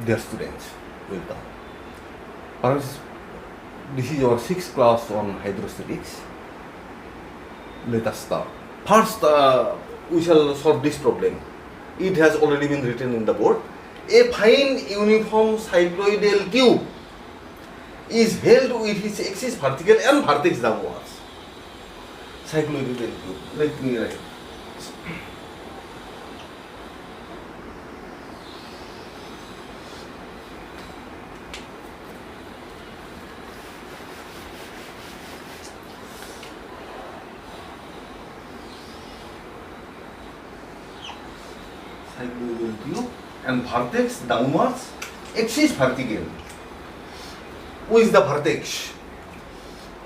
Dear students, welcome. Perhaps this is our 6th class on hydrostatics. Let us start. First, we shall solve this problem. It has already been written in the board. A fine uniform cycloidal tube is held with its axis vertical and vertex downwards. Cycloidal tube. Let me write. Cycloidal tube and vertex downwards, axis vertical. Who is the vertex?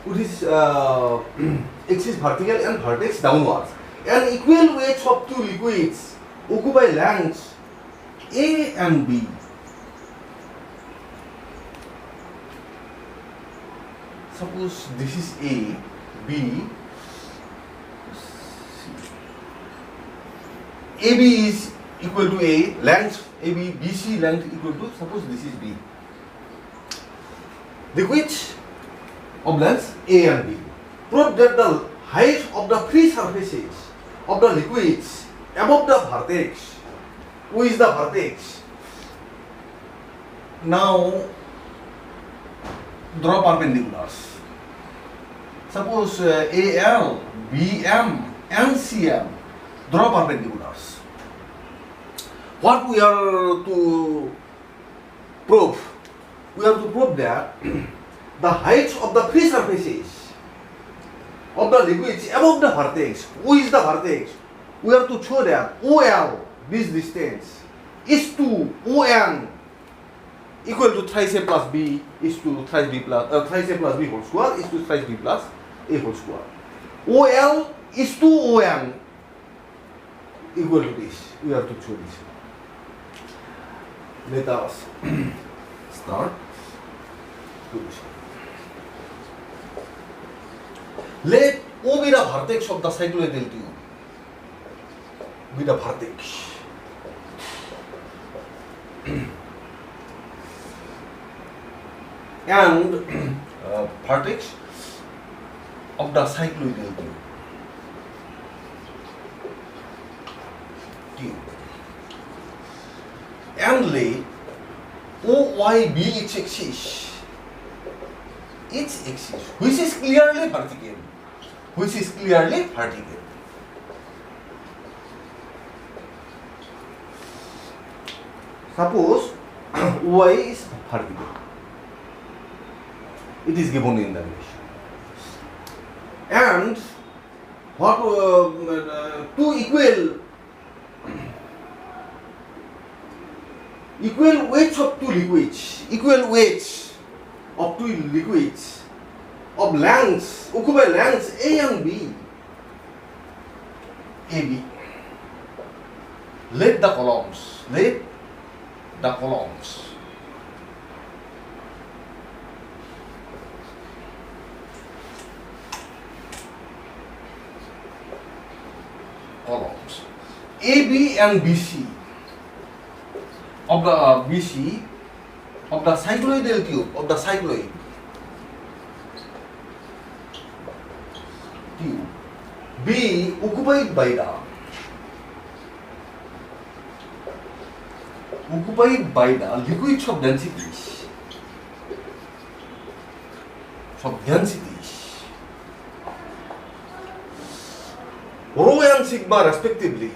Who is axis vertical and vertex downwards? An equal weight of two liquids occupy lengths A and B. Suppose this is A, B. AB is equal to A, length AB, BC length equal to, suppose this is B. Liquids of lengths A and B. Prove that the height of the free surfaces of the liquids above the vertex. Who is the vertex? Now draw perpendiculars. Suppose AL, BM and CM. Draw perpendiculars. What we are to prove? We are to prove that the height of the free surfaces of the liquids above the vertex. Who is the vertex? We are to show that OL, this distance, is to ON equal to thrice A plus B is to thrice B plus thrice A plus B whole square is to thrice B plus A whole square. OL is to ON equal to this. We have to show this. Let us start. Let O be the vertex of the cycloidal tube. Be the vertex. And vertex of the cycloidal tube. And let OY be its axis. Its axis, which is clearly vertical. Which is clearly vertical. Suppose Y is vertical. It is given in the relation. And what two equal weights of two liquids, equal weights of two liquids of lengths, occupy lengths A and B, AB. Let the columns AB and BC of the BC of the cycloidal tube of the cycloid tube be occupied by the liquids of densities rho and sigma respectively,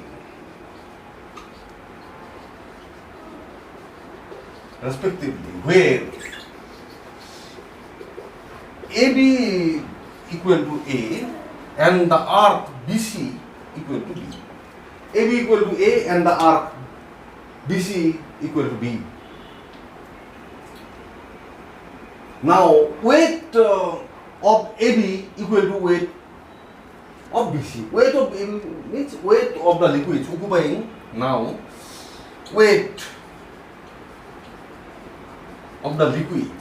where AB equal to A and the arc BC equal to B. AB equal to A and the arc BC equal to B. Now weight of AB equal to weight of BC. Weight of AB means weight of the liquids occupying now weight of the liquid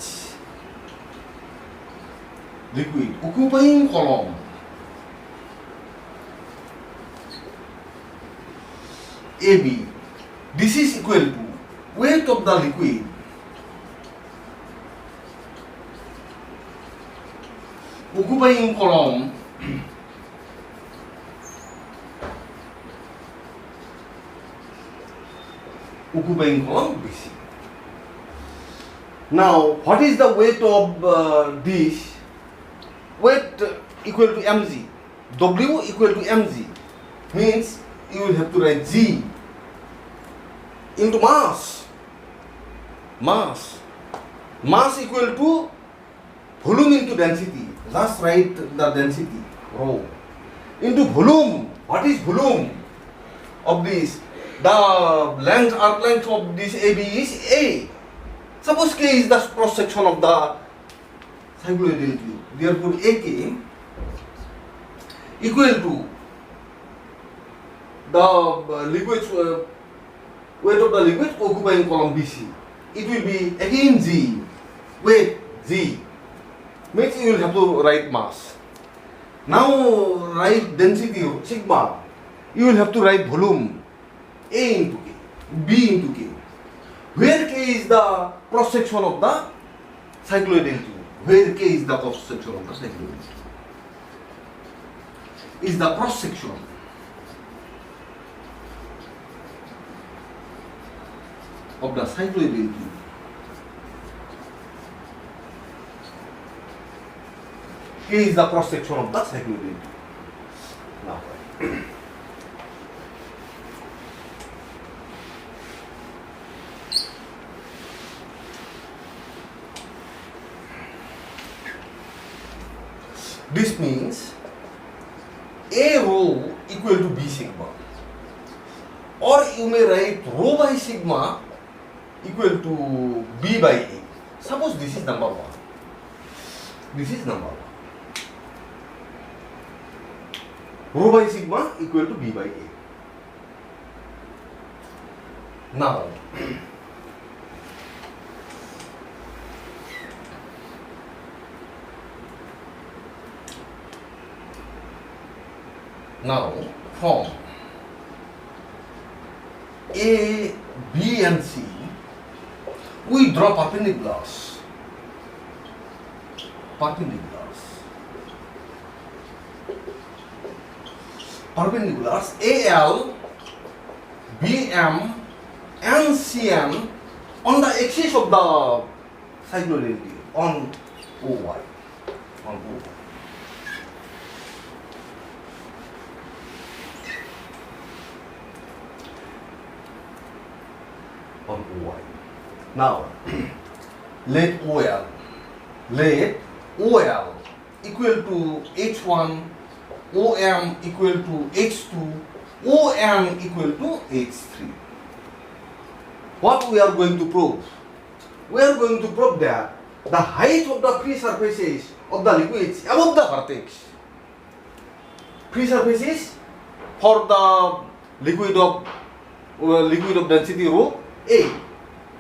occupying column AB. This is equal to weight of the liquid occupying column BC. Now, what is the weight of this? Weight equal to mg. W equal to mg means you will have to write g into mass. Mass equal to volume into density. Just write the density rho into volume. What is volume of this? The arc length of this AB is A. Suppose K is the cross section of the cycloidal tube. Therefore, AK equal to the liquid weight of the liquid occupying column BC. It will be again G. Weight G. Means you will have to write mass. Now write density sigma. You will have to write volume A into K, B into K. Where K is the cross section of the cycloidal tube. Where K is the cross section of the cycloidal tube. Is the cross section of the cycloidal tube. K is the cross section of the cycloidal tube. Now, this means A rho equal to B sigma, or you may write rho by sigma equal to B by A. Suppose this is number 1. This is number 1. Rho by sigma equal to B by A. Now, from A, B and C, we draw perpendiculars. Perpendiculars AL, BM and CM on the axis of the cycloidal tube on OY. Now, let OL equal to H1, OM equal to H2, OM equal to H3. What we are going to prove? We are going to prove that the height of the free surfaces of the liquids above the vertex. Free surfaces for the liquid of density rho A.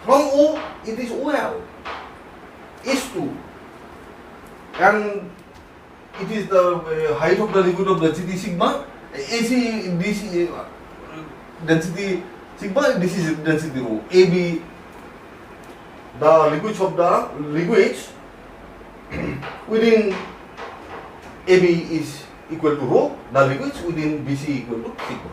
From O, it is OL, H2, and it is the height of the liquid of density sigma. AC, this is density sigma, this is density rho. AB, the liquids of the liquids within AB is equal to rho, the liquids within BC equal to sigma.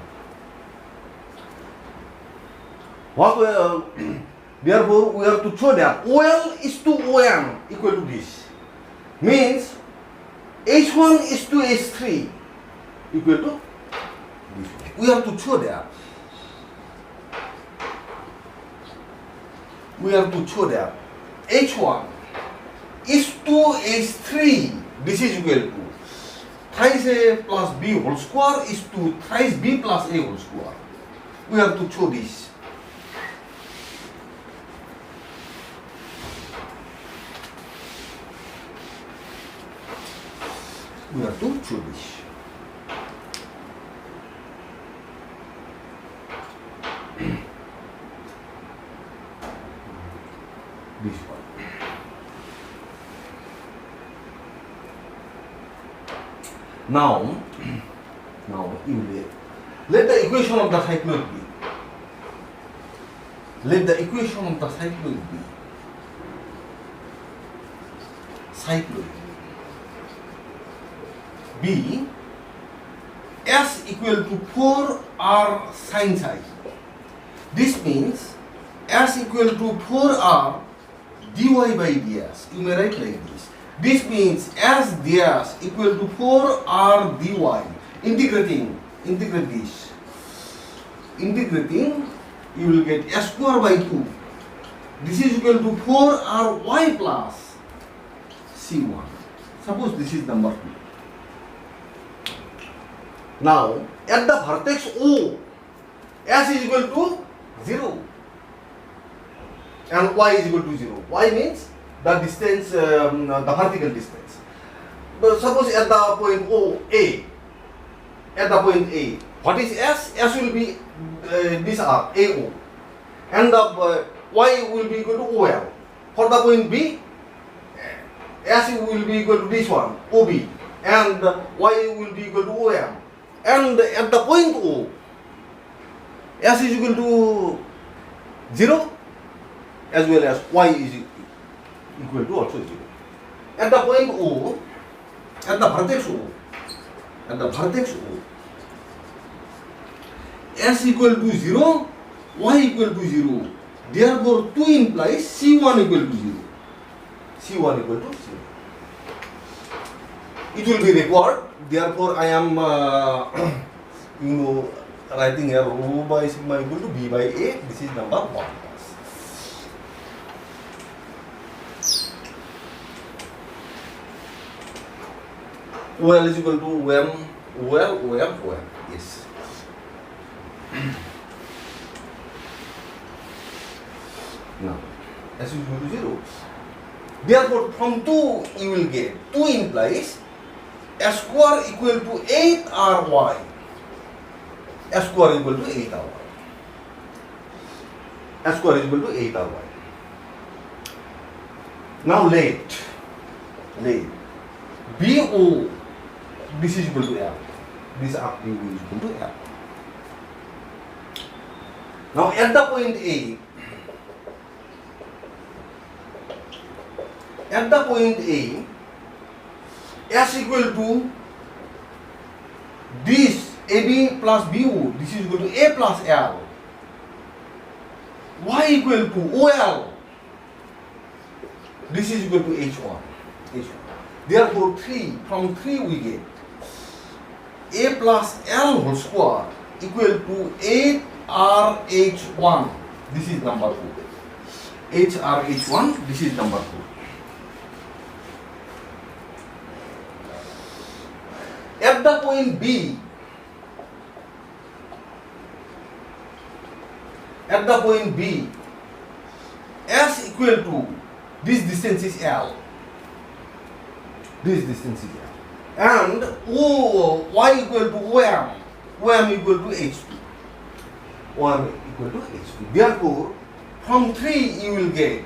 Therefore, we have to show that OL is to OM equal to this. Means H1 is to H3 equal to this. We have to show that. H1 is to H3. This is equal to thrice A plus B whole square is to thrice B plus A whole square. We have to show this. We have to show this. This one. Now you let the equation of the cycloid be. Let the equation of the cycloid be. B, S equal to 4R sin psi. This means S equal to 4R dy by ds. You may write like this. This means S ds equal to 4R dy. Integrate this. Integrating, you will get S square by 2. This is equal to 4RY plus C1. Suppose this is number 2. Now, at the vertex O, S is equal to 0 and Y is equal to 0. Y means the distance, the vertical distance. But suppose at the point O, A, at the point A, what is S? S will be this R, AO, and the Y will be equal to OL. For the point B, S will be equal to this one, OB, and Y will be equal to OM. And at the point O, S is equal to 0 as well as Y is equal to also 0. At the point O, at the vertex O, S equal to 0, Y equal to 0. Therefore, 2 implies C1 equal to 0. C1 equal to 0. It will be required. Therefore, I am writing here rho by sigma equal to B by A. This is number 1. OL is equal to OM. Yes. Now, S is equal to 0. Therefore, from 2 you will get 2 implies S square equal to 8RY. S square equal to 8RY. S square is equal to 8RY. Now let BO, this is equal to L. This up BO is equal to L. Now at the point A, S equal to this AB plus BO, this is equal to A plus L. Y equal to OL, this is equal to H1. Therefore, from 3 we get A plus L whole square equal to 8RH1. This is number 2. HRH1, this is number 2. At the point B, S equal to, this distance is L. And Y equal to OM. OM equal to H2. Therefore, from 3 you will get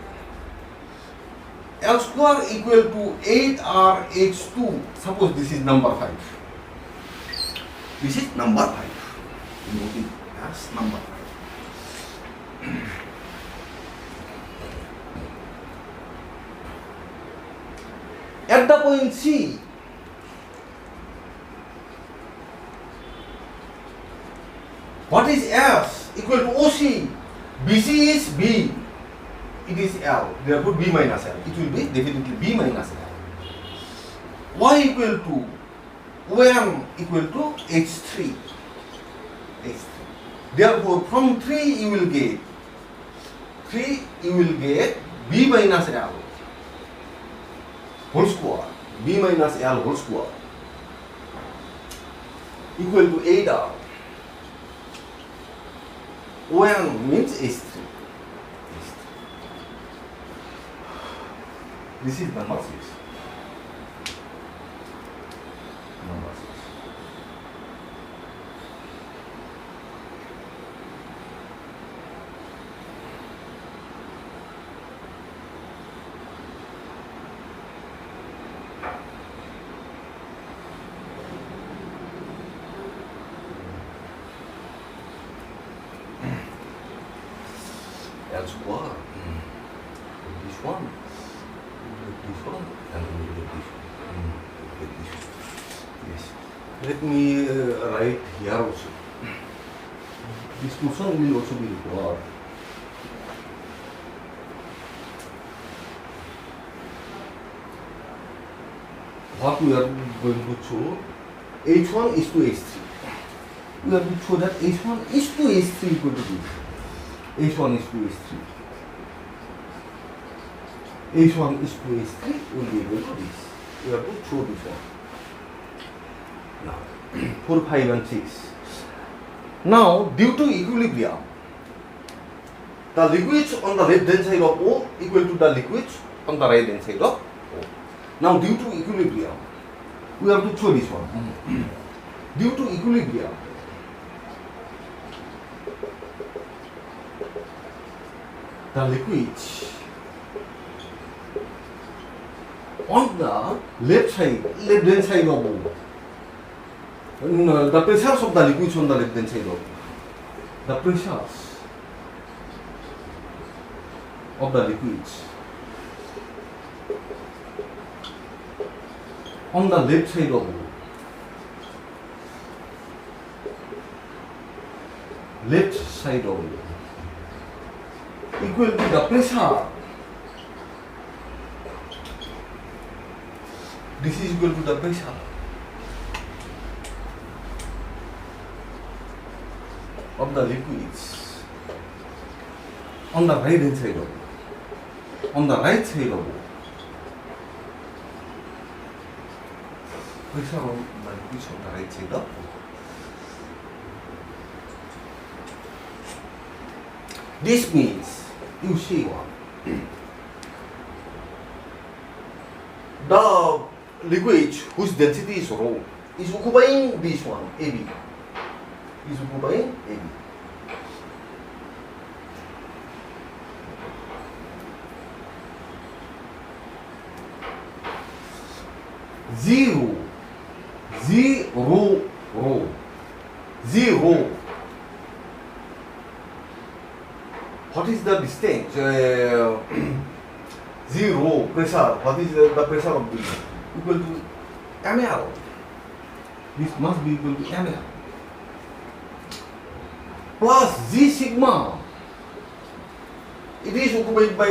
L square equal to 8RH2. Suppose this is number 5. This is number 5. Note it as number 5. At the point C, what is S? Equal to OC. BC is B. It is L. Therefore, B minus L. It will be definitely B minus L. Y equal to OM equal to H3. Therefore, from 3 you will get B minus L whole square. B minus L whole square equal to 8R. OM means H3. This is number 6. L square. This one. This one. And this one. Yes. Let me write here also. This portion will also be required. What we are going to show, H1 is to H3. We have to show that H1 is to H3 equal to this. H1 is to H3. H1 is to H3 will be equal to this. We have to show this one. Now, 4, 5 and 6. Now, due to equilibrium, the liquids on the left hand side of O equal to the liquids on the right hand side of O. Now, due to equilibrium, we have to show this one. Due to equilibrium, the liquids on the left hand side of O, the pressures of the liquids on the left hand side of O, the pressures of the liquids on the left side of O, left side of O equal to the pressure. This is equal to the pressure of the liquids on the right hand side of O. On the right side of O, pressure on the liquids on the right side of O. This means, you see what? The liquid whose density is rho is occupying this one, AB. Is occupying AB. Zero, rho. What is the distance? Zero pressure. What is the pressure of this? Equal to ml. This must be equal to ml. Plus G sigma. It is occupied by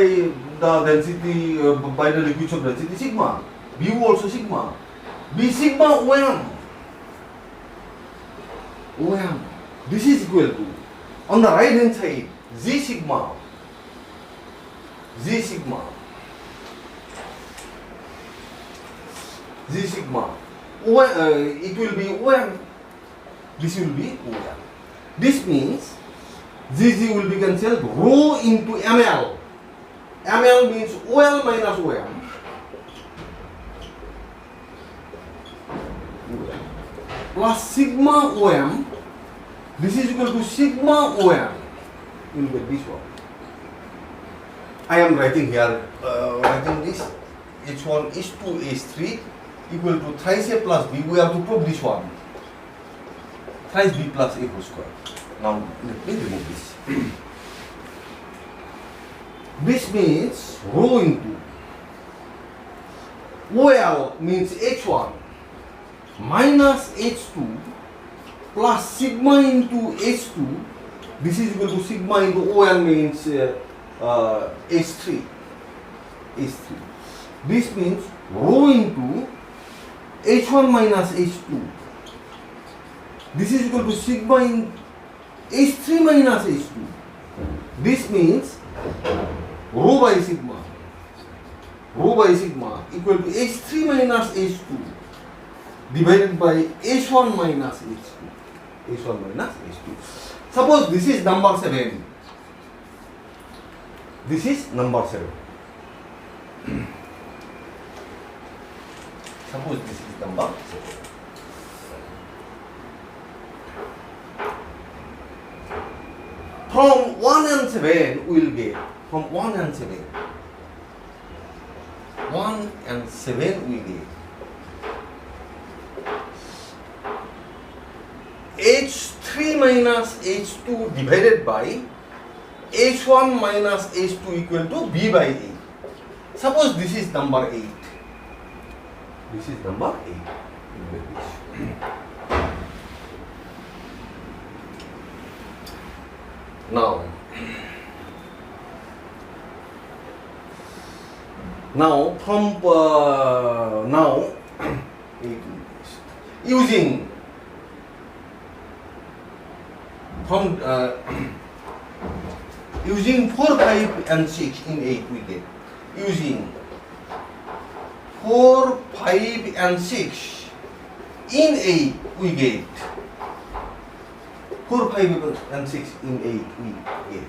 the density, by the liquids of density sigma. Bu also sigma. B sigma OM. OM. This is equal to, on the right hand side, G sigma. G sigma. G sigma. It will be OM. This will be OM. This means Gg will be cancelled, rho into ml. ml means OL minus OM. Plus sigma OM. This is equal to sigma OM. You will get this one. I am writing here, writing this. H1 is to H3 equal to thrice A plus B. We have to prove this one. Thrice B plus A whole square. Now let me remove this. This means rho into OL means H1 minus H2 plus sigma into H2. This is equal to sigma into OL means H3. H3. This means rho into H1 minus H2. This is equal to sigma in H3 minus H2. This means rho by sigma equal to H3 minus H2 divided by H1 minus H2. H1 minus H2. Suppose this is number 7. This is number 7. Suppose this is number 7. From 1 and 7 we will get, from 1 and 7. 1 and 7 we get H3 minus H2 divided by H1 minus H2 equal to B by 8. Suppose this is number 8. This is number 8. Now from now using from using 4, 5 and 6 in 8 we get. Using 4, 5 and 6 in 8 we get. 4, 5 and 6 in 8 we get.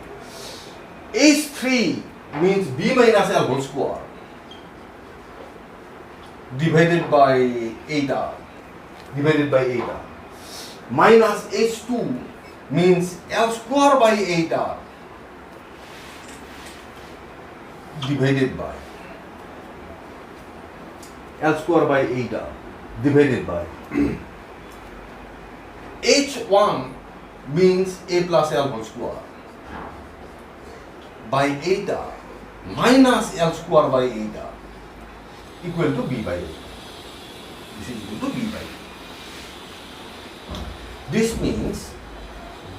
H3 means B minus L whole square divided by eta. Minus H2 means L square by eta divided by L square by eta divided by H1 means A plus L whole square by eta minus L square by eta equal to B by A. This is equal to B by A. This means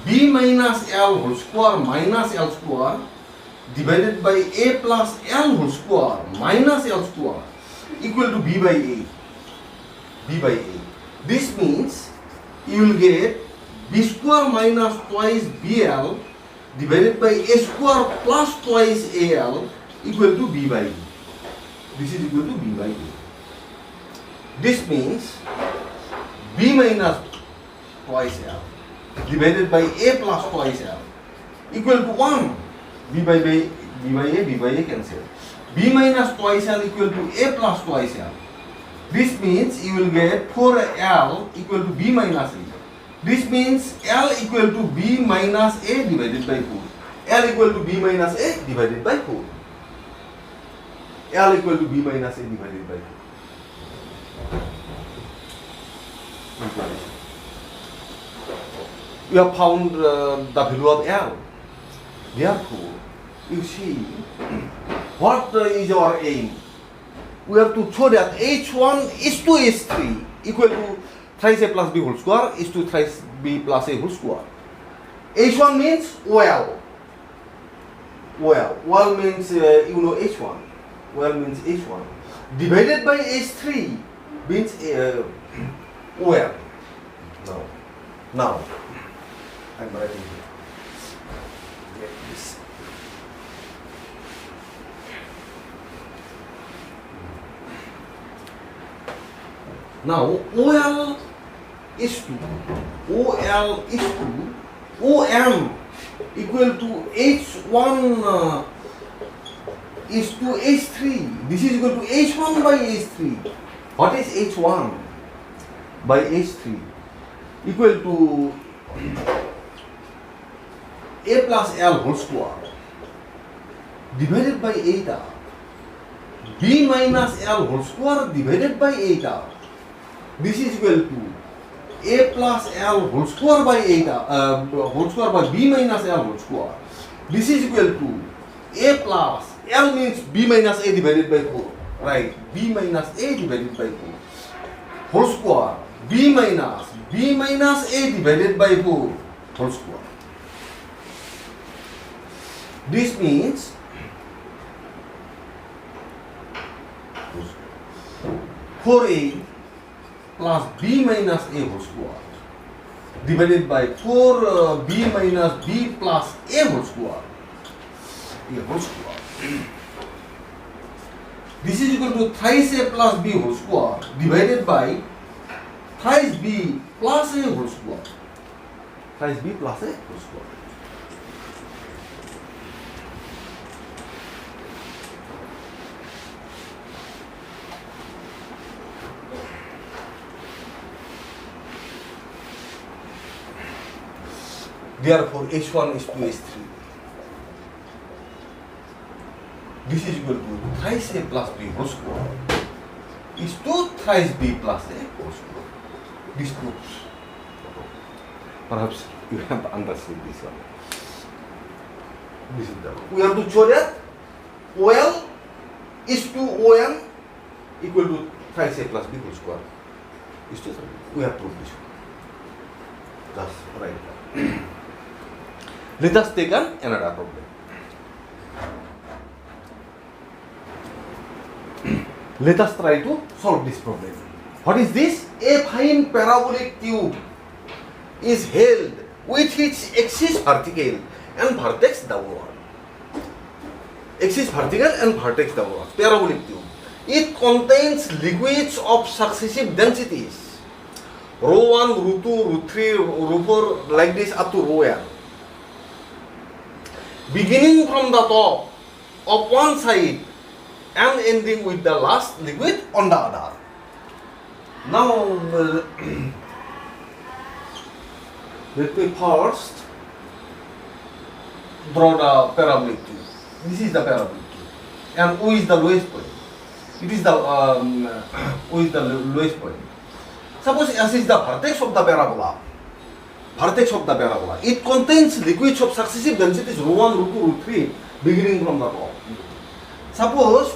B minus L whole square minus L square divided by A plus L whole square minus L square equal to B by A. This means you will get B square minus twice BL divided by A square plus twice AL equal to B by A. This is equal to B by A. This means B minus twice L divided by A plus twice L equal to 1. B by A cancel. B minus twice L equal to A plus twice L. This means you will get 4L equal to B minus A. This means L equal to B minus A divided by 4. L equal to B minus A divided by 4. L equal to B minus A divided by 4. We have found the value of L. Therefore, you see, what is our aim? We have to show that H1 is to H3 equal to thrice A plus B whole square is to thrice B plus A whole square. H1 means OL. OL means you know H1. OL means H1. Divided by H3 means OL. Now, I'm writing here. Get this. Now OL is to OM equal to H1 is to H3. This is equal to H1 by H3. What is H1 by H3? Equal to A plus L whole square divided by eta. B minus L whole square divided by eta. This is equal to A plus L whole square by eta, whole square by B minus L whole square. This is equal to A plus L means B minus A divided by 4. Right? B minus A divided by 4. Whole square. B minus A divided by 4 whole square. This means 4A plus B minus A whole square divided by 4B minus B plus A whole square. This is equal to thrice A plus B whole square divided by thrice B plus A whole square. Thrice B plus A whole square. Therefore, H1 is to H3. This is equal to thrice A plus B whole square is to thrice B plus A whole square. This proves. Perhaps you have understood this one. This is the we have to show that OL is to OM equal to thrice A plus B whole square is to 3. We have proved this one. That's right. Let us take another problem. Let us try to solve this problem. What is this? A fine parabolic tube is held with its axis vertical and vertex downward. Axis vertical and vertex downward. Parabolic tube. It contains liquids of successive densities. Rho 1, rho 2, rho 3, rho 4, like this up to rho n. Beginning from the top of one side and ending with the last liquid on the other. Now, let me first draw the parabolic tube. This is the parabolic tube, and O is the lowest point. It is the O is the lowest point. Suppose S is the vertex of the parabola. Vertex of the parabola. It contains liquids of successive densities rho 1, rho 2, rho 3, beginning from the top. Suppose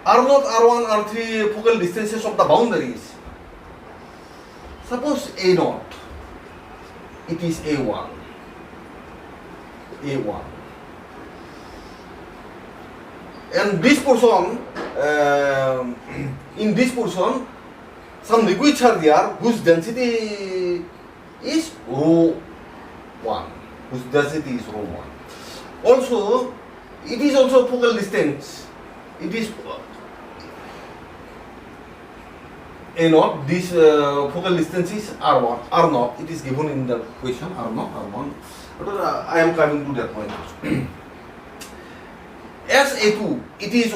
R0, R1, R3 focal distances of the boundaries. Suppose A0, it is A1. A1. And this portion, in this portion, some liquids are there whose density is rho 1. Whose density is rho 1. Also, it is also focal distance. It is A0. This focal distance is R1, R0. It is given in the question R0, R1. But I am coming to that point. SA2, it is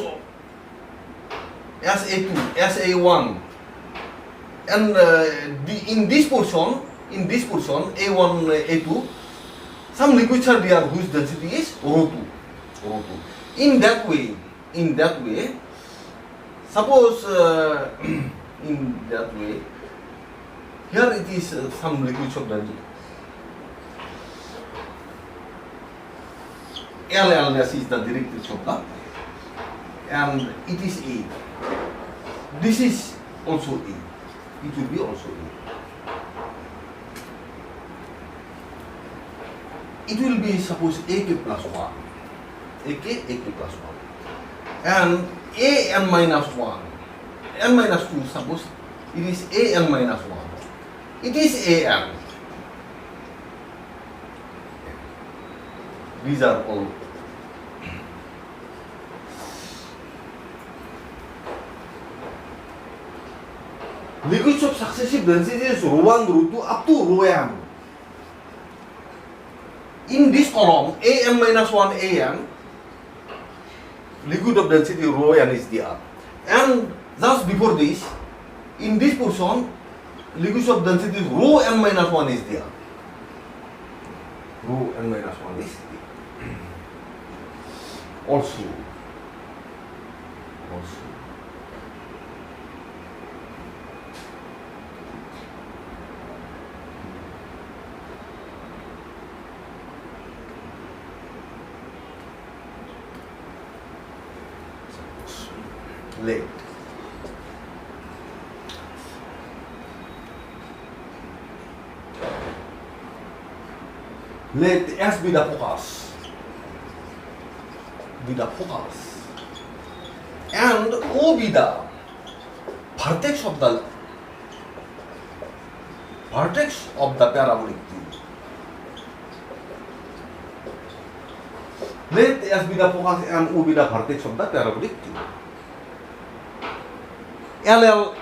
SA2, SA1, and in this portion, A1, A2, some liquids are there whose density is rho 2, rho 2. In that way, suppose in that way, here it is some liquids of density. L is the directrix of the, and it is A. This is also A. It will be also A. It will be suppose AK plus 1. AK plus 1. And AN minus 1. N minus 2, suppose it is AN minus 1. It is AN. These are all. Liquids of successive densities rho 1, rho 2 up to rho m. In this column, Am minus 1 An, liquid of density rho n is there. And just before this, in this portion, liquids of density rho n minus 1 is there. Rho n minus 1 is there. Also, let S be the focus. And O be the vertex of the parabolic tube. Let S be the focus and O be the vertex of the parabolic tube. L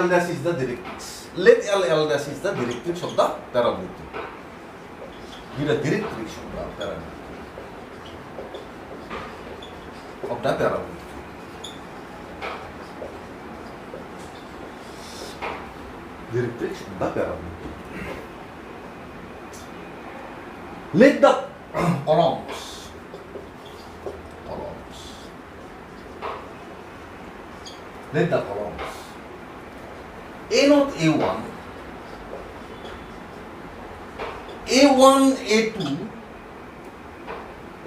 dash is the directrix. Let L dash is the directrix of the parabolic tube. Be the directrix of the parabolic tube. Of the parabolic tube. Directrix of the parabolic tube. Let the columns. Let the columns A0, A1, A1, A2,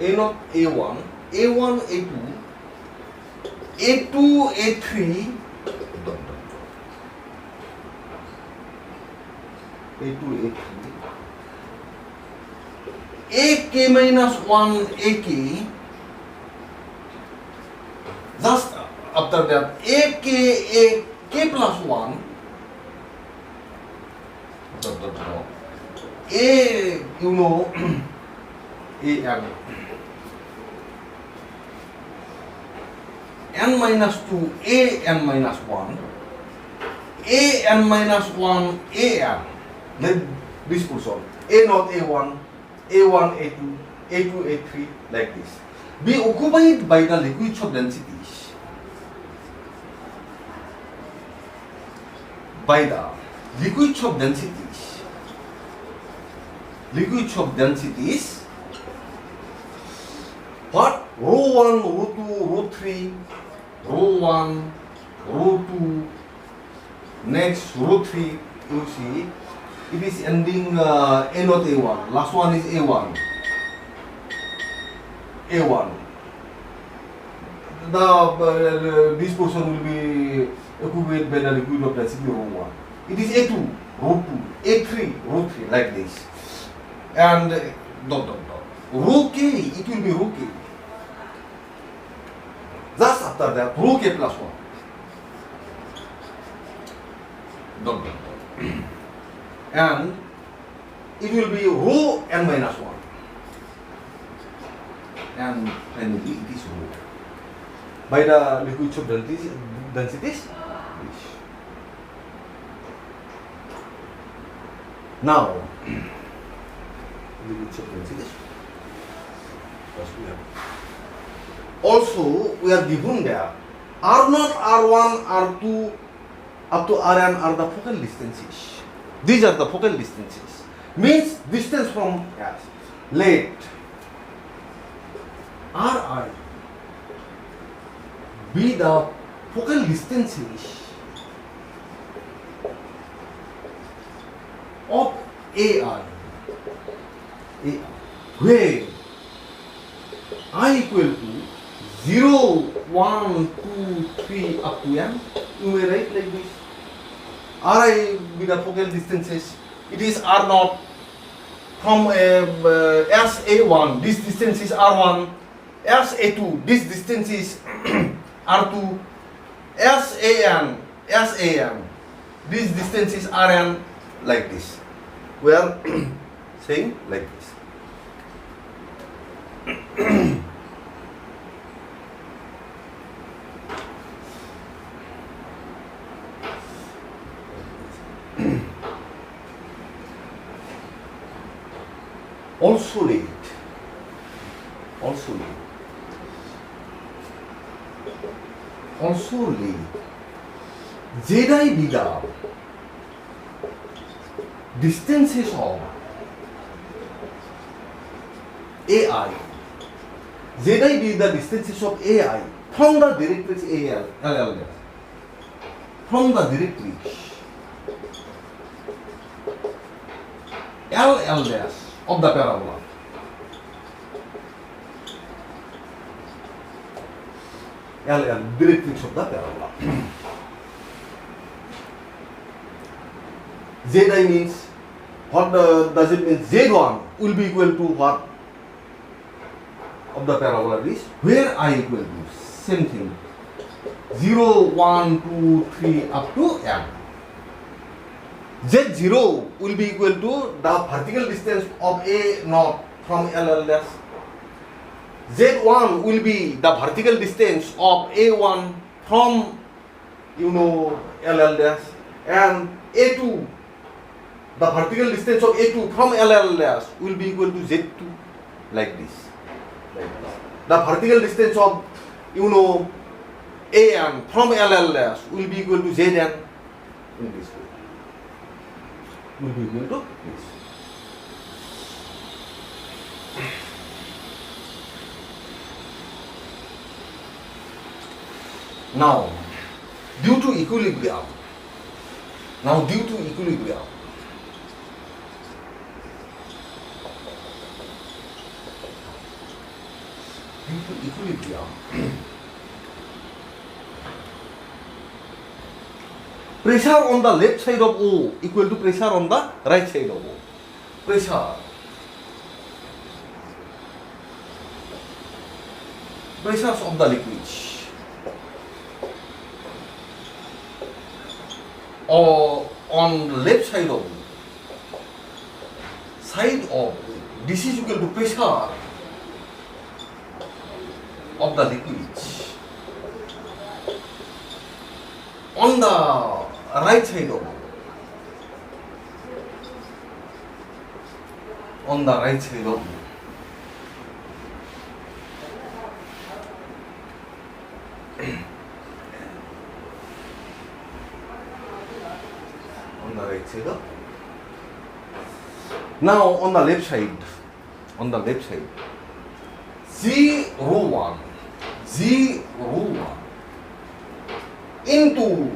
A0, A1, A1, A2, A2, A3, A2, A3, AK minus 1 AK, just after that AK plus 1, A, you know, AN, N minus 2 AN minus 1, AN minus 1 AN, like this person, A not A1, A1 A2, A2 A3, like this, be occupied by the liquids of densities, by the liquids of densities, what? Rho 1, rho 2, rho 3, rho 1, rho 2, next rho 3, you see, it is ending A not A1, last one is A1. This portion will be occupied by the liquid of density rho 1. It is A2, rho 2, A3, rho 3, like this. And rho K, it will be rho K. Just after that, rho K plus 1. And it will be rho N minus 1. And finally it is rho. By the liquid of densities. Now, liquid of densities. Also, we are given there R0, R1, R2 up to Rn are the focal distances. These are the focal distances. Means distance from S. Let Ri be the focal distances of AI, where I equal to 0, 1, 2, 3 up to M. You may write like this. Ri be the focal distances. It is R0 from SA1. This distance is R1. SA2. This distance is R2. SAN. This distance is Rn, like this. We are saying like this. Also late. Zi be the distances of AI. Zi be the distances of AI from the directrix LL. From the directrix LL of the parabola. LL, directrix of the parabola. Zi means, what does it mean? Z1 will be equal to what of the parabola is? Where I equal to, same thing, 0, 1, 2, 3 up to M. Z0 will be equal to the vertical distance of A0 from LL. Z1 will be the vertical distance of A1 from, LL, and A2, the vertical distance of A2 from LL will be equal to Z2, like this. The vertical distance of, AN from LL will be equal to Zn in this way. Will be equal to this. Now, due to equilibrium, pressure on the left side of O equal to pressure on the right side of O. Pressure pressures of the liquids or on the left side of this is equal to pressure of the liquids on the right side of on the right side of on the right side of now on the left side Z rho 1 into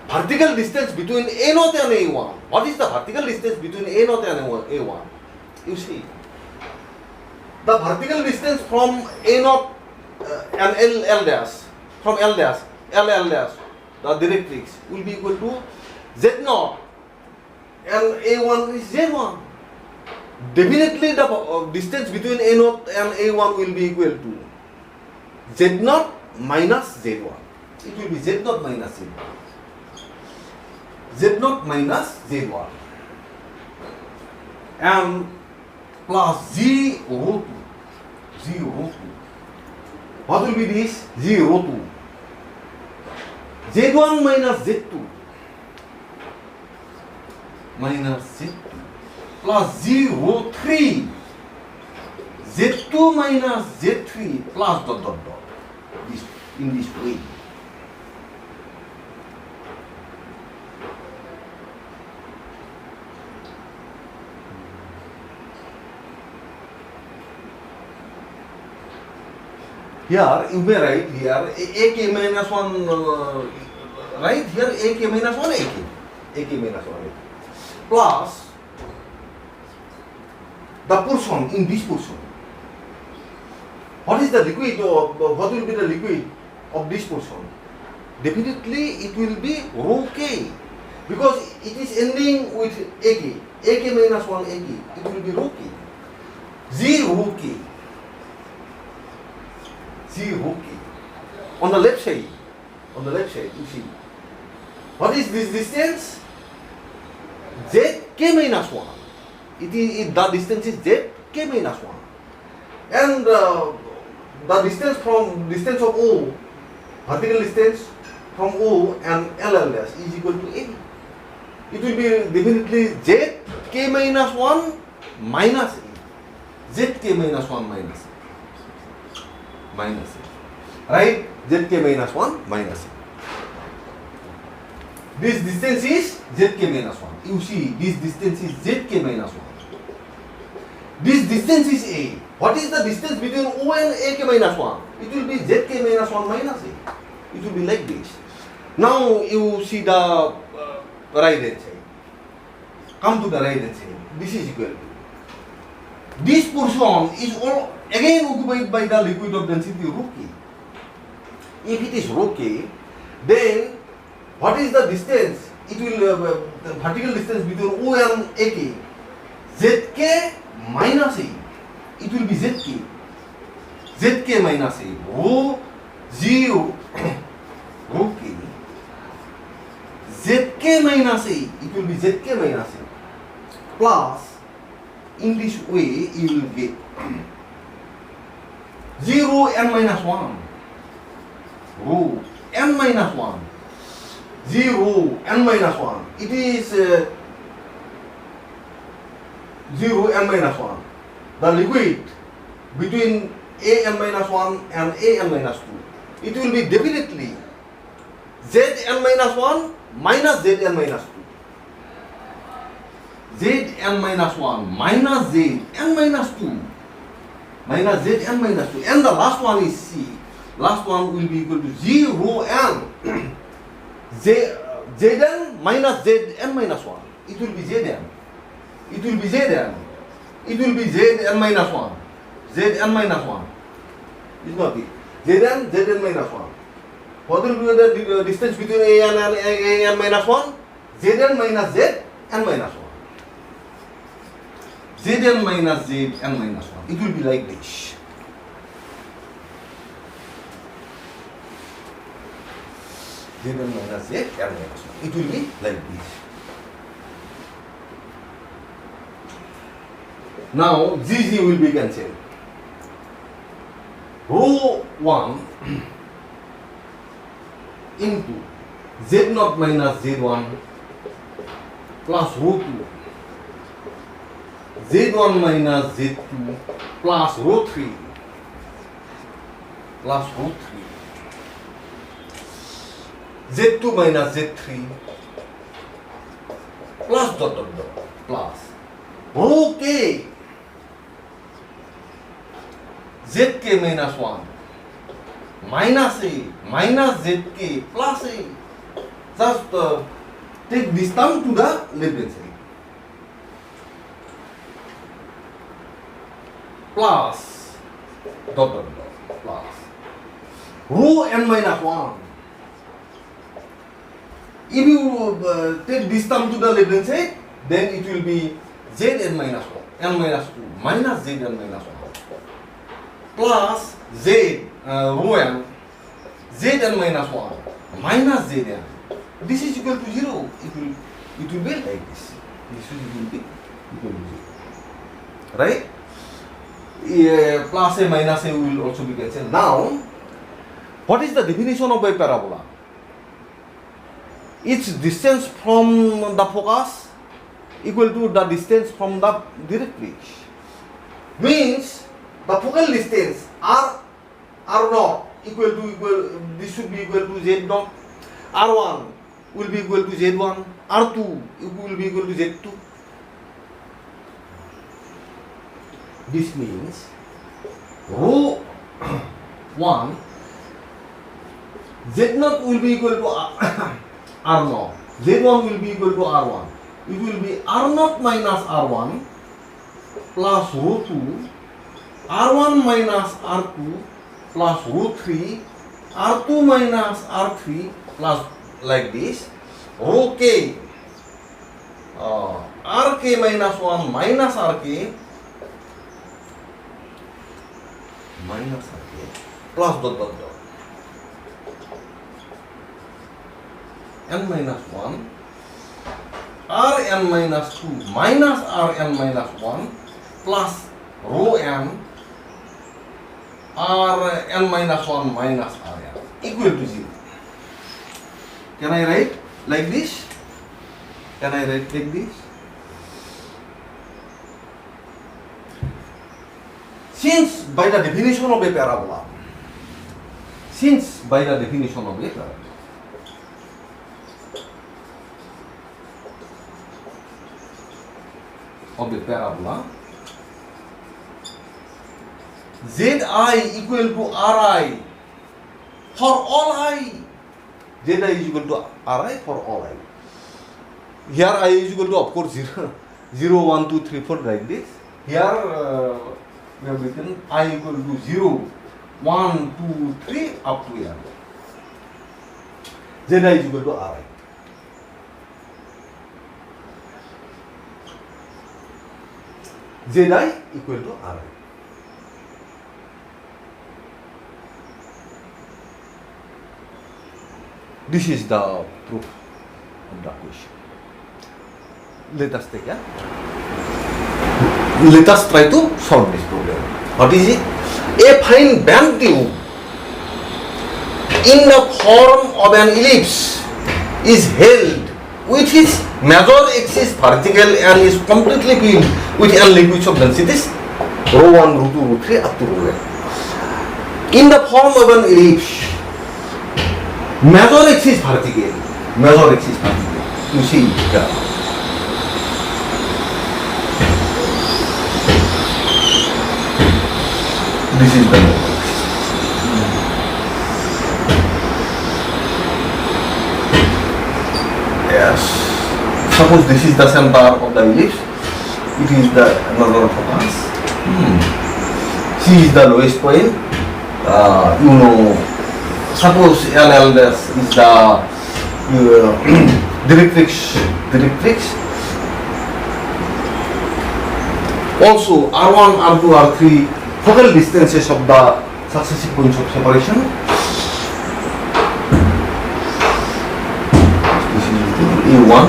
vertical distance between A0 and A1. What is the vertical distance between A0 and A1? You see, the vertical distance from A0 and L dash, from L dash, the directrix will be equal to Z0 and A1 is Z1. Definitely the distance between A0 and A1 will be equal to Z0 minus Z1. It will be Z0 minus Z1. Z0 minus Z1 and plus Z rho 2. What will be this? Z rho 2. Z1 minus Z2 plus Z rho 3. Z2 minus Z3 plus dot. This, in this way. Here you may write here AK minus 1, right here AK minus 1 AK minus 1 plus the portion in this portion. What is the liquid or what will be the liquid of this portion? Definitely it will be rho K because it is ending with AK minus 1 AK. It will be rho K. Z rho K. On the left side, you see. What is this distance? Zk minus 1. The distance is Zk minus 1. And the distance of O, vertical distance from O and L dash is equal to A. It will be definitely Zk minus 1 minus A. Zk minus 1 minus A. Right? Zk minus 1 minus A. This distance is Zk minus 1. You see, this distance is Zk minus 1. This distance is A. What is the distance between O and AK minus 1? It will be Zk minus 1 minus A. It will be like this. Now you see the right hand side. Come to the right hand side. This is equal to. This portion is all again occupied by the liquid of density rho K. If it is rho K, then what is the distance? It will the vertical distance between O and AK. Zk minus A. It will be Zk. Zk minus A. Rho 0 rho K. Zk minus A. It will be Zk minus A. Plus, in this way, you will get 0 n minus 1. Rho n minus 1. 0 n minus 1. It is 0 n minus 1. The liquid between a n minus 1 and a n minus 2. It will be definitely z n minus 1 minus z n minus 2. Z n minus 1 minus z n minus 2 minus z n minus 2, and the last one is C. Last one will be equal to 0 n zn minus zn minus 1. It will be zn. It will be zn. It will be zn minus 1. Zn minus 1. Is not it. Zn minus 1. What will be the distance between an and an minus 1? Zn minus zn minus 1. Zn minus zn minus 1. It will be like this. Zn minus Zn minus 1. It will be like this. Now Gg will be cancelled. Rho 1 into Z0 minus Z1 plus rho 2, Z1 minus Z2 plus rho 3 plus rho 3, Z2 minus Z3 plus dot dot dot plus rho k Zk minus 1 minus A minus Zk plus A. Just take this term to the left hand side. Plus dot dot dot plus rho n minus 1. If you take this term to the left hand side, then it will be Zn minus 1, n minus 2 minus Zn minus 1 plus Z rho n Zn minus 1 minus Zn. This is equal to 0. It will be like this. This will be equal to 0. Right? Plus A minus A will also be cancelled. Now, what is the definition of a parabola? Its distance from the focus equal to the distance from the directrix. Means the focal distance R0 this should be equal to Z0. R1 will be equal to Z1. R2 will be equal to Z2. This means rho 1 Z0 will be equal to R0. Z1 will be equal to R1. It will be R0 minus R1 plus rho 2, R1 minus R2 plus rho 3, R2 minus R3 plus like this, rho k, Rk minus 1 minus Rk plus dot dot dot n minus 1 Rn minus 2 minus Rn minus 1 plus rho n Rn minus 1 minus Rn equal to 0. Can I write like this? Can I write like this? Since by the definition of a parabola, Zi equal to Ri for all I. Zi is equal to Ri for all I. Here I is equal to, of course, 0, 0, 1, 2, 3, 4 like this. Here we have written I equal to 0, 1, 2, 3 up to here. Zi is equal to Ri. Zi equal to Ri. This is the proof of the question. Let us take let us try to solve this problem. What is it? A fine band tube in the form of an ellipse is held with its major axis vertical and is completely filled with n liquids of densities rho 1, rho 2, rho 3 up to rho n. In the form of an ellipse, major axis vertical. You see here. This is the major axis. Yes. Suppose this is the center of the ellipse. It is the another focus. C is the lowest point. Suppose LL is the directrix. Also R1, R2, R3 focal distances of the successive points of separation. A1,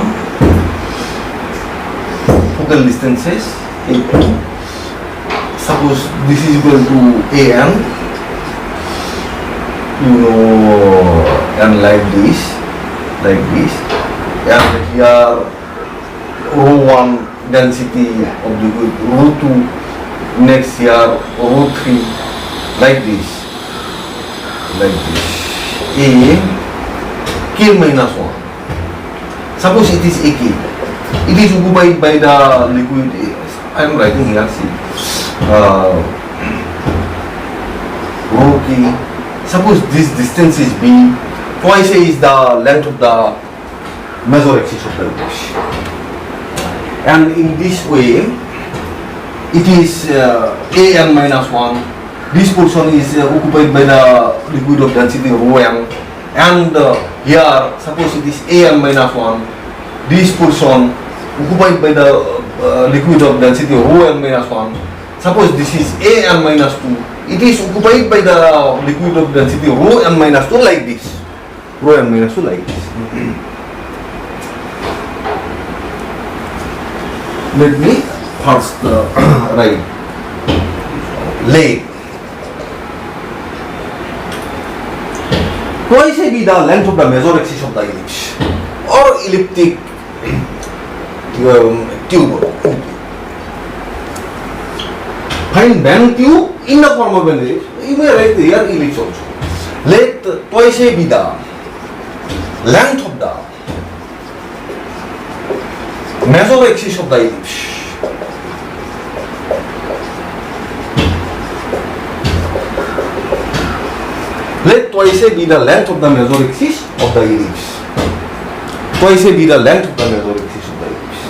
focal distances A2. Suppose this is equal to AN, and like this, and here ρ1 density of liquid, ρ2, next here ρ3, like this, A K minus 1. Suppose it is AK. It is occupied by the liquid. I am writing here, see. Rho K. Suppose this distance is B. Twice A is the length of the major axis of the liquid. And in this way, it is AN minus 1. This portion is occupied by the liquid of density rho m. And here, suppose it is AN minus 1. This portion occupied by the liquid of density rho n minus 1. Suppose this is AN minus 2. It is occupied by the liquid of density rho n minus 2 like this. Rho n minus 2 like this. Let me first write. Let twice A be the length of the major axis of the ellipse or elliptic tube. Find band tube in the form of an ellipse. You may write here ellipse also. Let twice A be the length of the major axis of the ellipse. Let twice A be the length of the major axis of the ellipse. Twice A be the length of the major axis of the ellipse.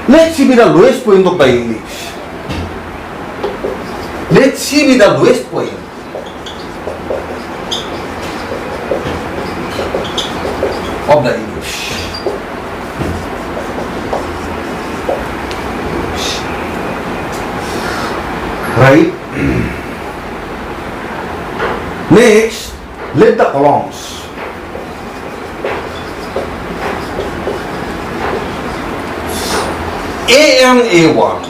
Let C be the lowest point of the ellipse. Let C be the lowest point of the ellipse. Right? Next, let the columns A and A1,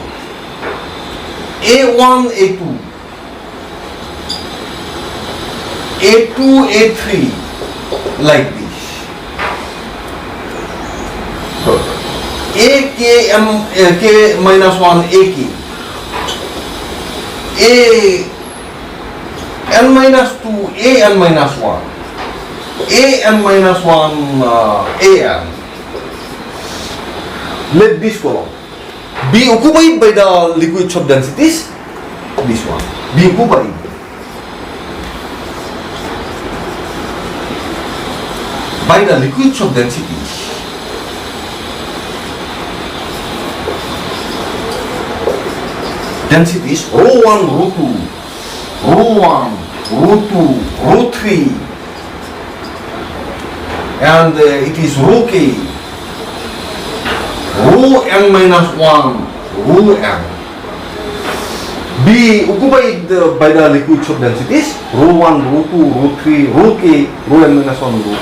A1, A2, A2, A3, like this. K minus 1, AK, N minus 2, AN minus 1, AN minus 1, AN. Let this column be occupied by the liquid of densities. This one be occupied by the liquid of densities. Densities ρ1, ρ2, ρ1, ρ2, ρ3, and it is rho K, rho n minus 1, rho n. Be occupied by the liquid of densities ρ1, ρ2, ρ3, rho K, rho n minus 1, rho.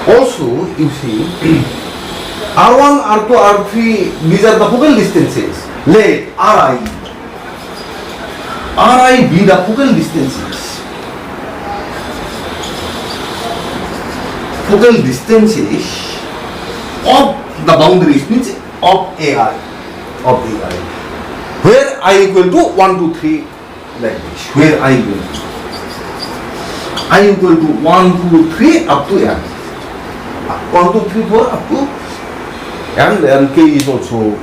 Also, you see, R1, R2, R3, these are the focal distances. Let Ri be the focal distances. Focal distances of the boundaries means of AI. Where I equal to 1, 2, 3 like this. Where I equal to 1, 2, 3 up to n. 1, 2, 3, 4 up to and K is also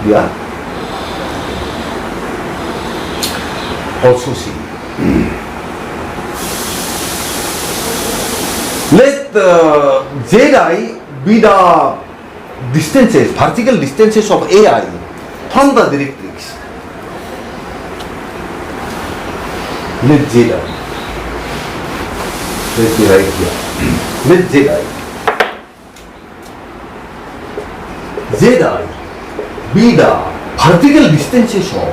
there. Also C. Let Zi be the distances, vertical distances of AI from the directrix. Let Zi. Let me write here. Let Zi be the vertical distances of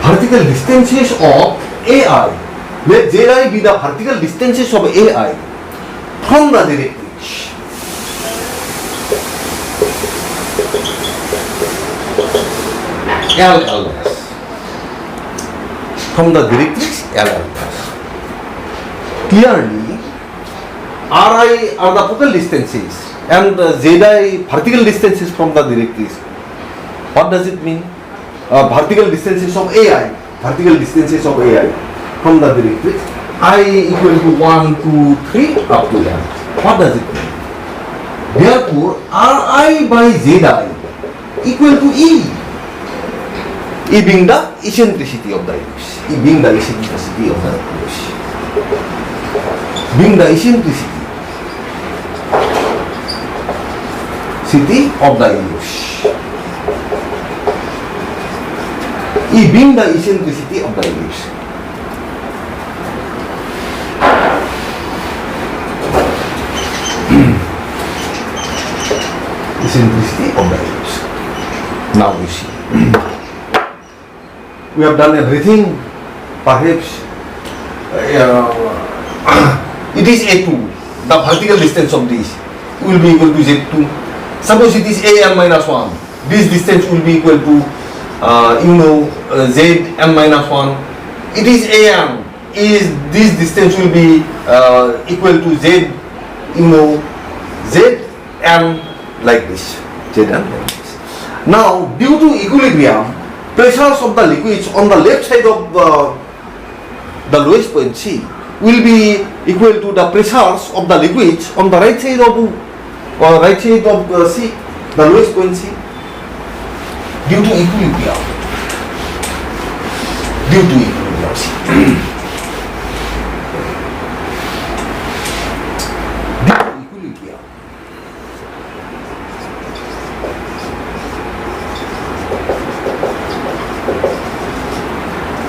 vertical distances of AI. Let Zi be the vertical distances of AI from the directrix. L dash. From the directrix L dash. Clearly, Ri are the focal distances and Zi vertical distances from the directrix. What does it mean? Vertical distances of AI. Vertical distances of AI from the directrix. I equal to 1, 2, 3 up to n. What does it mean? Therefore, Ri by Zi equal to E. E being the eccentricity of the ellipse. E being the eccentricity of the ellipse. Being the eccentricity of the ellipse. E being the eccentricity of the ellipse. Eccentricity of the ellipse. Now we see. We have done everything. Perhaps it is A2. The vertical distance of this will be equal to Z2. Suppose it is AN minus 1. This distance will be equal to Zn minus 1. It is AN. Is this distance will be equal to Z, Zn like this. Zn like this. Now, due to equilibrium, pressures of the liquids on the left side of the lowest point C will be equal to the pressures of the liquids on the right side of C, the lowest point C, due to equilibrium. Due to equilibrium C. Due to equilibrium.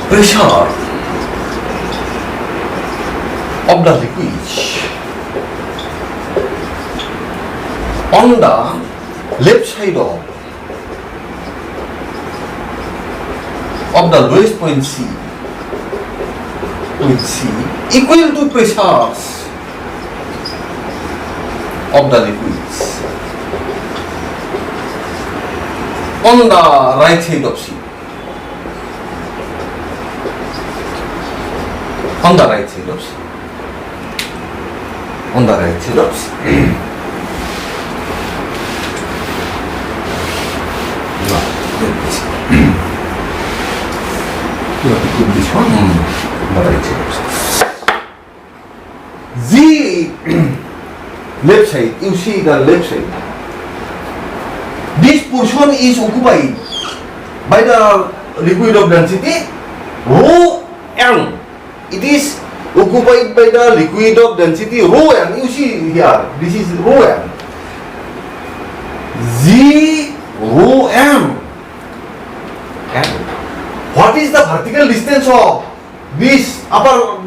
Pressure of the liquids on the left side of the lowest point C equal to pressures of the liquids on the right side of C. On the right side of C. On the right side of C. Now, let me see. You have to put this one on the right side of C. Z left side, you see the left side. This portion is occupied by the liquid of density rho m. It is occupied by the liquid of density rho n. You see here, this is rho m. Z rho m. And what is the vertical distance of this upper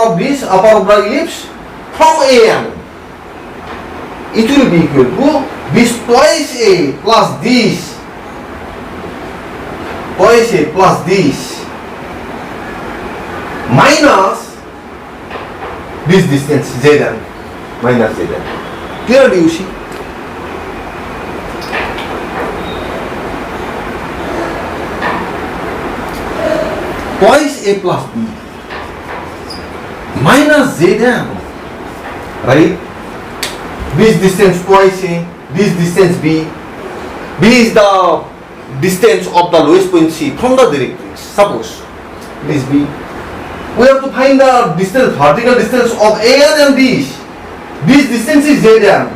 of the ellipse from AN? It will be equal to this twice A plus this. Twice A plus this. Minus this distance Zn minus Zn. Clearly you see. Twice A plus B minus Zn, right? This distance twice A, this distance B. B is the distance of the lowest point C from the directrix. Suppose this B. We have to find the distance, vertical distance of AN and this. This distance is Zn.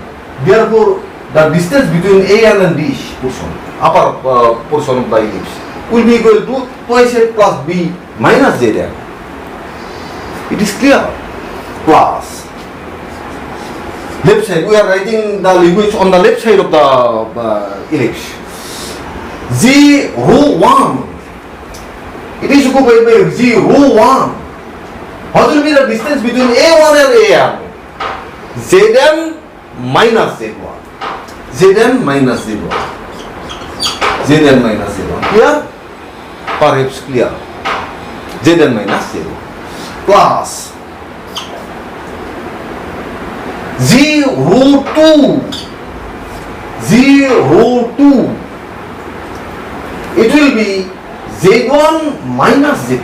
Therefore, the distance between AN and this portion, upper portion of the ellipse, will be equal to twice A plus B minus Zn. It is clear. Plus left side, we are writing the liquids on the left side of the ellipse. Z rho 1. It is occupied by Z rho 1. What will be the distance between A1 and AN? Zn minus Z1. Zn minus Z1. Zn minus Z1. Here, Perhaps clear. Zn minus 0 plus z root 2. It will be z1 minus z2.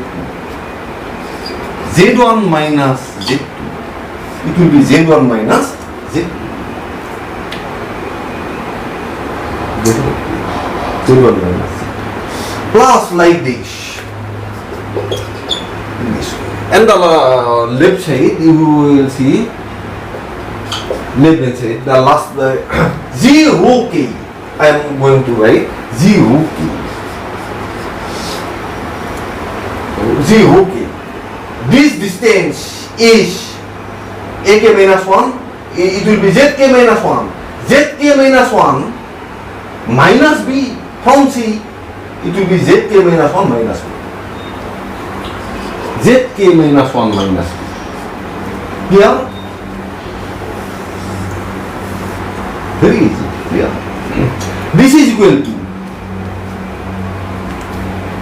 z1 minus z2. It will be z1 minus z2. z1 minus z2. Plus like this. And the left side you will see. Left hand side, the last zero k. I am going to write zero k. Zero k. This distance is ak minus 1. It will be zk minus 1. Zk minus 1 minus b from c. It will be zk minus 1 minus b. Zk minus 1 minus b. Here. Very easy, clear. This is equal to.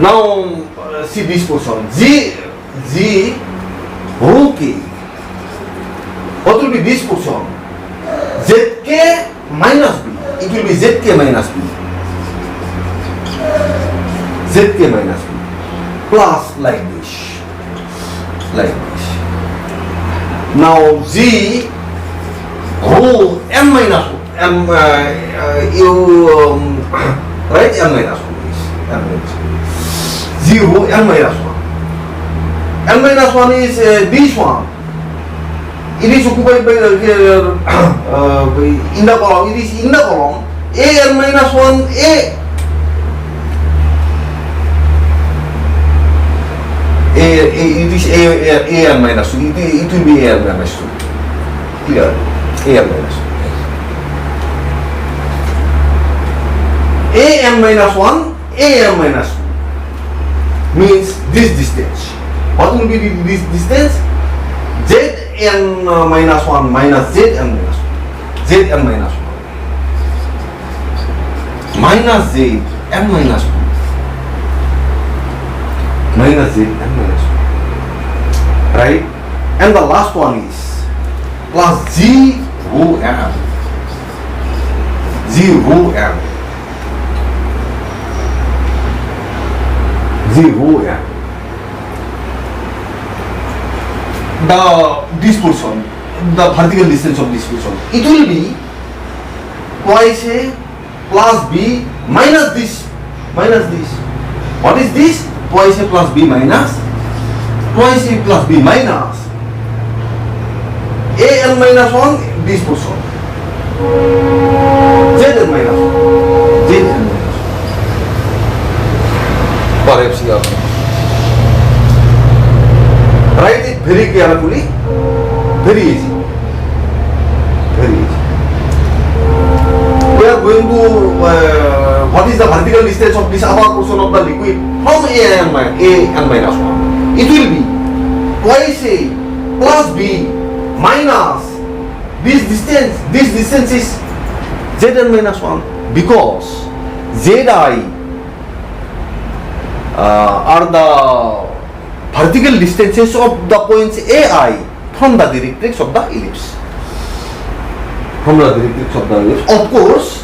Now see this portion. Z rho k. What will be this portion? Zk minus b. It will be zk minus b. Zk minus b. Plus like this. Like this. Now z rho m minus 1. Write m minus 1 is m minus 1. 0 m minus 1. M minus 1 is this one. It is occupied by in the column. It is in the column a n minus 1 a. It is a n minus 2. It will be a n minus 2. Clear? A n minus 2. a m minus 1 a m minus 2 means this distance. What will be this distance? Z n minus 1 minus z n minus 1. Z n minus 1 minus z n minus 2 minus z n minus 2. Right? And the last one is plus z rho m. Z rho m. 0 m. This portion, the vertical distance of this portion, it will be twice a plus b minus this. What is this? Twice a plus b minus. Twice a plus b minus a n minus 1. This portion. Z n minus 1. Z n minus 1. Perhaps here. Write it very carefully. Very easy. Very easy. We are going to what is the vertical distance of this upper portion of the liquid from a n minus 1. It will be twice a plus b minus this distance. This distance is z n minus 1 because zi are the vertical distances of the points ai from the directrix of the ellipse. Of course,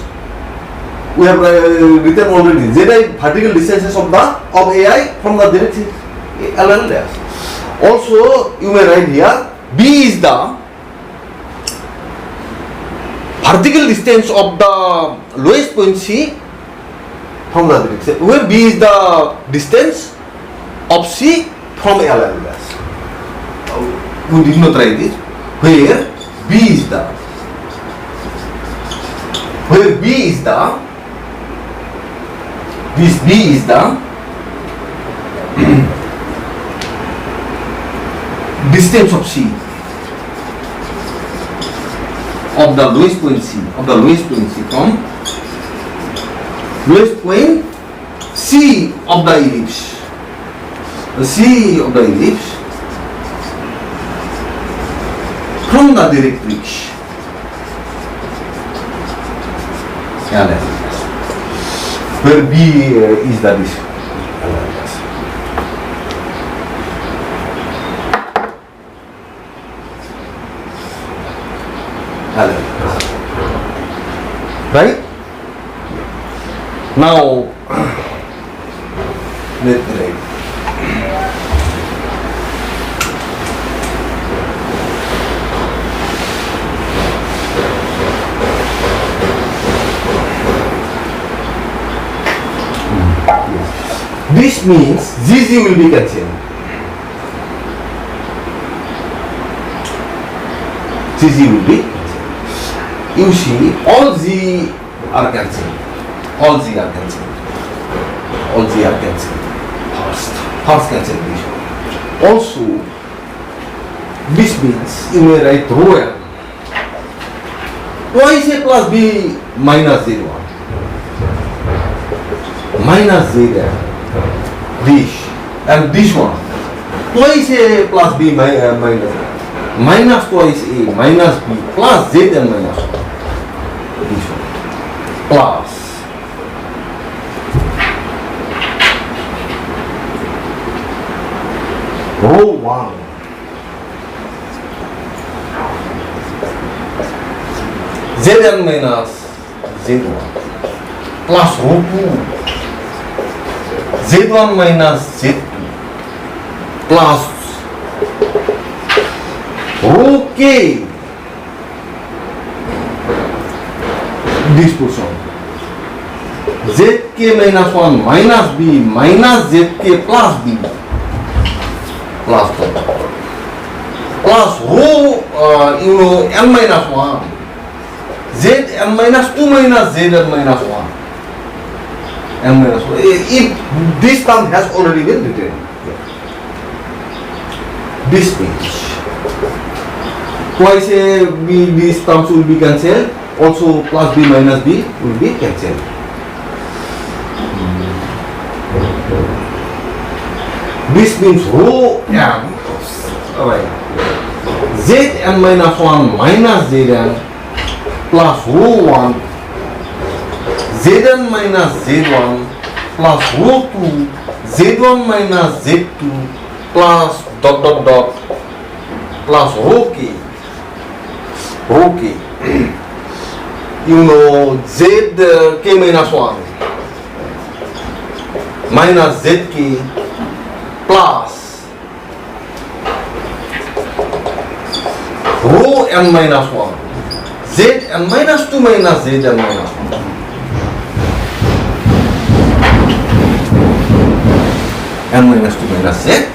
we have written already zi vertical distances of ai from the directrix LL dash. Also, you may write here b is the vertical distance of the lowest point c from the directrix, where b is the distance of c from LL dash. We did not write it. Where b is the distance of c of the lowest point c from lowest point c of the ellipse. The c of the ellipse from the directrix LL, where b is the distance. right? Now let me write. This means ZZ will be cancelled. ZZ will be cancelled. You see, all Z are cancelled. All Z are cancelled. All Z are cancelled. First cancellation. Also, this means you may write rho M. Twice A plus B minus Z1. Minus Z this and this one. Twice A plus B minus twice A minus B plus Z and minus 1. This one. Plus rho 1 Zn minus Z1 plus rho 2 Z1 minus Z2 plus rho K this portion Zk minus 1 minus B minus Zk plus B plus rho n minus 1 Zn minus 2 minus Zn minus 1 n minus 1. If this term has already been written, this means twice A B, these terms will be cancelled. Also plus B minus B will be cancelled. This means rho m, alright, Zn minus 1 minus Zn plus rho 1 Zn minus Z1 plus rho 2 Z1 minus Z2 plus dot plus rho K. You know Z K minus 1 minus Zk plus rho n minus 1 Zn minus 2 minus Zn minus 1. N minus 2 minus Z.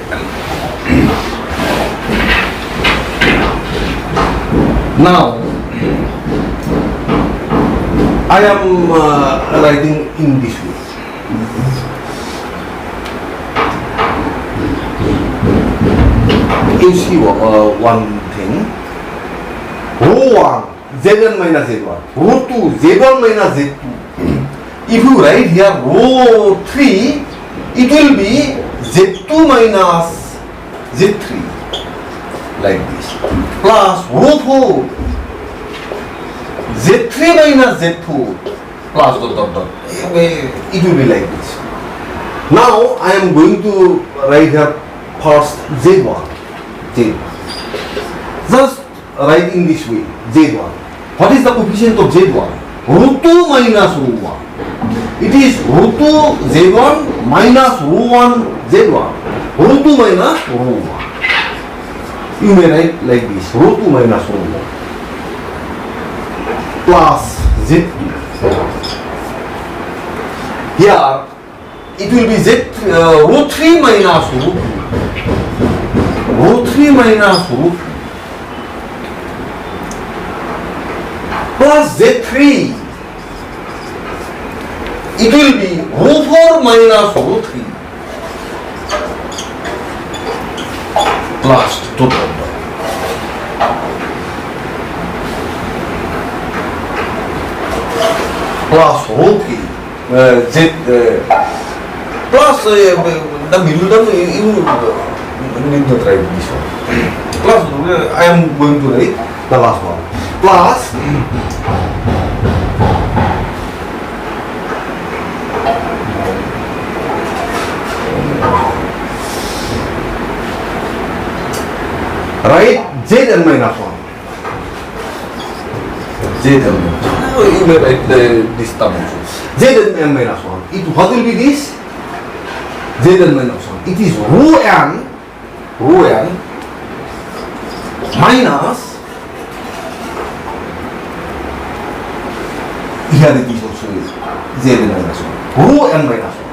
Now I am writing in this way. You see one thing. Rho 1 Zn minus Z1. Rho 2 Z1 minus Z2. If you write here rho 3, it will be Z2 minus Z3 like this plus rho 4 Z3 minus Z4 plus dot. It will be like this. Now I am going to write here first Z1. Just write in this way Z1. What is the coefficient of Z1? Rho 2 minus rho 1. It is rho 2 Z1 minus rho 1 Z1. Rho 2 minus rho 1. You may write like this. Rho 2 minus rho 1 plus Z2. Here it will be rho 3 minus rho 2. Rho 3 minus rho 2 plus Z3. It will be rho 4 minus rho 3 plus total plus rho K Z plus the middle term you need to write this one plus I am going to write the last one plus right Zn minus 1 Zn minus 1 You may write this term also. Zn minus 1. What will be this? Zn minus 1. It is rho n minus, here it is also Zn minus 1. Rho n minus 1.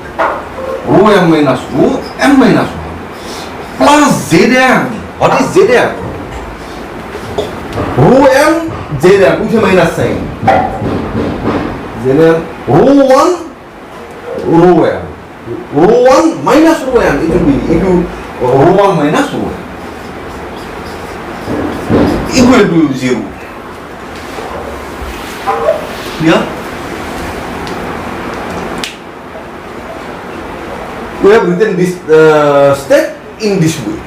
Rho n minus 1 plus Zn. What is Zn? Rho n Zn with a minus sign. Zn rho 1 rho n. Rho 1 minus rho n. It will be rho 1 minus rho n equal to 0. Yeah? We have written this step in this way.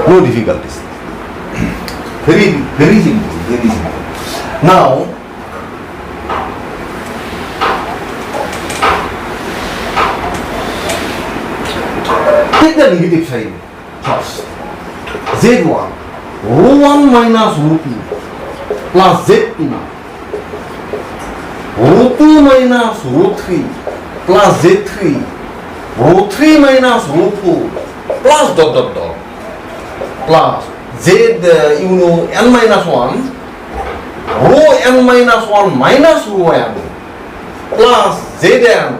No difficulties. Very simple. Now, take the negative sign first. Z1, rho 1 minus rho 2 plus Z2, rho 2 minus rho 3 plus Z3, rho 3 minus rho 4 plus dot plus Z, n minus 1, rho n minus 1 minus rho n plus Zn,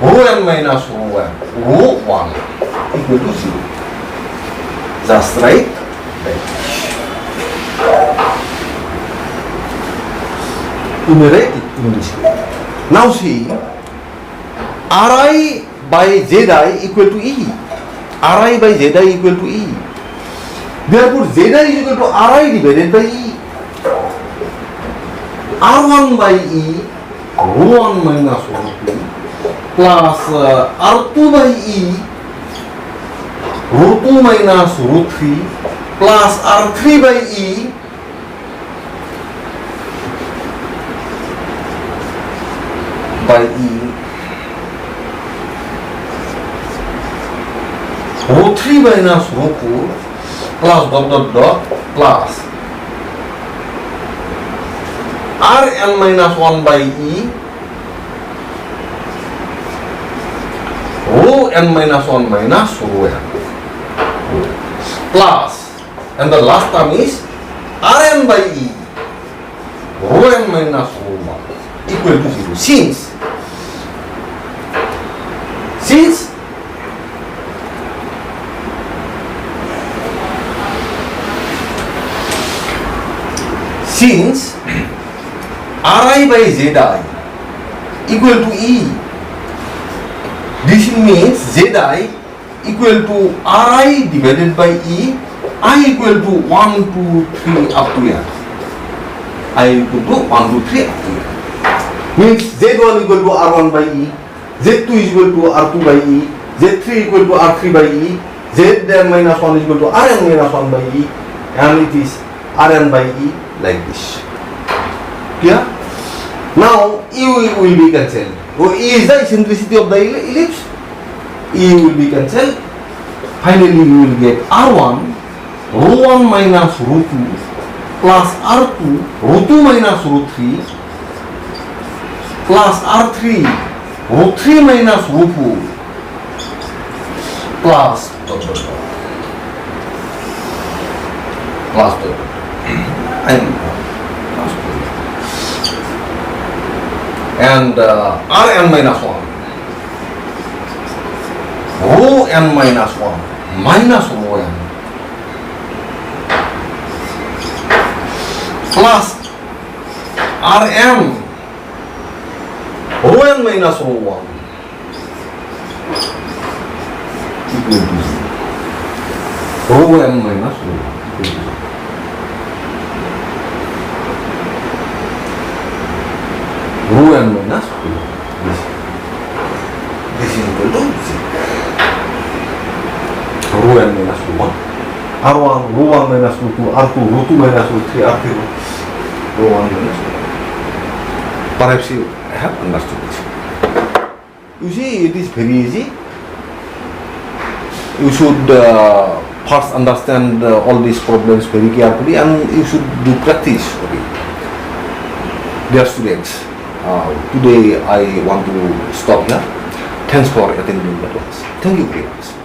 rho n minus rho 1 equal to 0. Just write that. You may write it in this way. Now see, Ri by Zi equal to E. Ri by Zi equal to E. Therefore, Zi is equal to Ri divided by E. R1 by E, rho 1 minus rho 2 plus R2 by E, rho 2 minus rho 3 plus R3 by E, rho 3 minus rho 4 plus plus Rn minus 1 by E, rho n minus 1 minus rho n plus, and the last term is Rn by E, rho n minus rho 1 equal to 0. Since Ri by Zi equal to E, this means Zi equal to Ri divided by E, I equal to 1, 2, 3 up to here. I equal to 1, 2, 3 up to here. Means Z1 equal to R1 by E, Z2 is equal to R2 by E, Z3 equal to R3 by E, Zn minus 1 is equal to Rn minus 1 by E, and it is Rn by E like this. Clear? Now E will be cancelled. So E is the eccentricity of the ellipse. E will be cancelled. Finally, you will get R1 rho 1 minus rho 2 plus R2 rho 2 minus rho 3 plus R3 rho 3 minus rho 4 plus and Rn minus 1 rho n minus 1 minus rho n plus Rm rho n minus rho 1 equal to 0. Rho n minus rho 1 equal to 0. Rho n minus rho 1. This is equal to 0. Rho n minus rho 1. R1 rho 1 minus rho 2, R2 rho 2 minus rho 3, R3 rho 1 minus rho 2. Perhaps you have understood this. You see, it is very easy. You should first understand all these problems very carefully, and you should do practice. Okay. Dear students, today I want to stop here. Thanks for attending the class. Thank you very much.